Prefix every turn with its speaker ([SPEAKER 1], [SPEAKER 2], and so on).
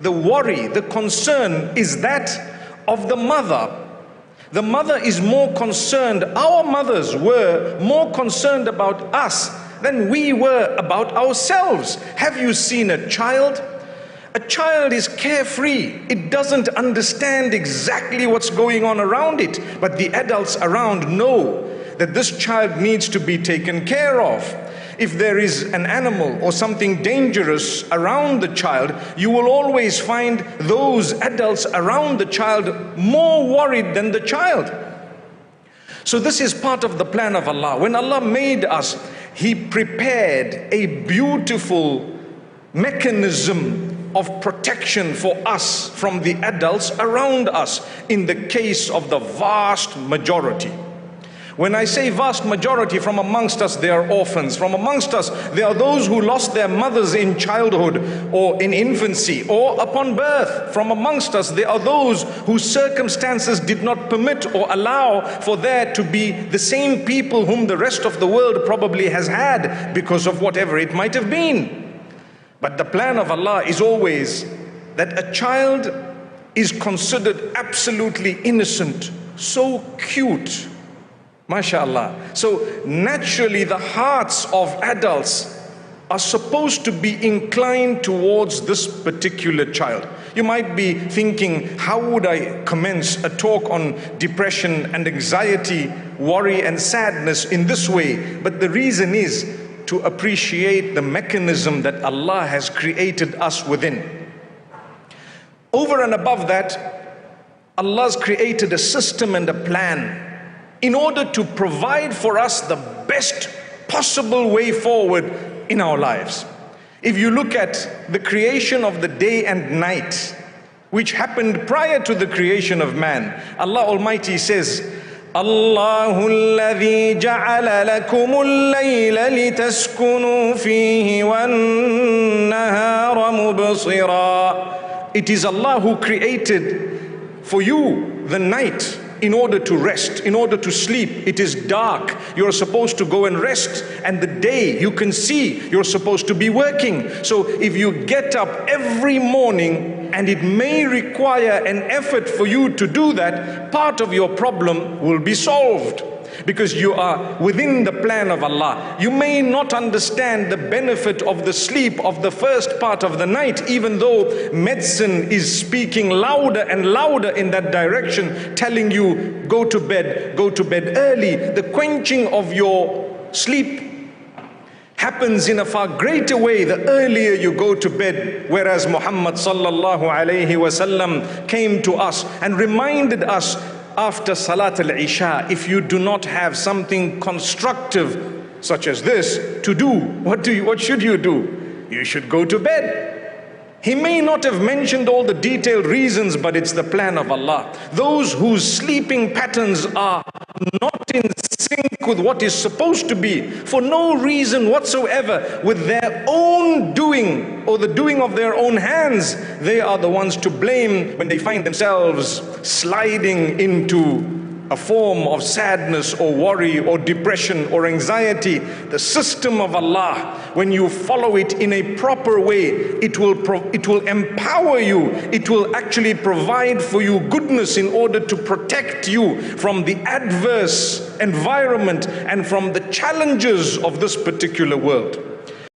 [SPEAKER 1] The worry, the concern is that of the mother. The mother is more concerned, our mothers were more concerned about us than we were about ourselves. Have you seen a child? A child is carefree. It doesn't understand exactly what's going on around it, but the adults around know that this child needs to be taken care of. If there is an animal or something dangerous around the child, you will always find those adults around the child more worried than the child. So this is part of the plan of Allah. When Allah made us, He prepared a beautiful mechanism of protection for us from the adults around us in the case of the vast majority. When I say vast majority, from amongst us there are orphans. From amongst us there are those who lost their mothers in childhood or in infancy or upon birth. From amongst us there are those whose circumstances did not permit or allow for there to be the same people whom the rest of the world probably has had because of whatever it might have been. But the plan of Allah is always that a child is considered absolutely innocent, so cute. MashaAllah. So naturally the hearts of adults are supposed to be inclined towards this particular child. You might be thinking, how would I commence a talk on depression and anxiety, worry and sadness in this way? But the reason is to appreciate the mechanism that Allah has created us within. Over and above that, Allah's created a system and a plan in order to provide for us the best possible way forward in our lives. If you look at the creation of the day and night, which happened prior to the creation of man, Allah Almighty says, Allahu alladhi ja'ala lakum al-layla litaskunu fihi wan-nahara mubsira. It is Allah who created for you the night in order to rest, in order to sleep. It is dark, you're supposed to go and rest, and the day you can see, you're supposed to be working. So if you get up every morning, and it may require an effort for you to do that, part of your problem will be solved. Because you are within the plan of Allah. You may not understand the benefit of the sleep of the first part of the night, even though medicine is speaking louder and louder in that direction, telling you, go to bed early. The quenching of your sleep happens in a far greater way the earlier you go to bed. Whereas Muhammad sallallahu alayhi wasallam came to us and reminded us after Salat al-Isha, if you do not have something constructive such as this to do, what should you do? You should go to bed. He may not have mentioned all the detailed reasons, but it's the plan of Allah. Those whose sleeping patterns are not in sync with what is supposed to be, for no reason whatsoever, with their own doing or the doing of their own hands, they are the ones to blame when they find themselves sliding into a form of sadness or worry or depression or anxiety. The system of Allah, when you follow it in a proper way, it will empower you. It will actually provide for you goodness in order to protect you from the adverse environment and from the challenges of this particular world.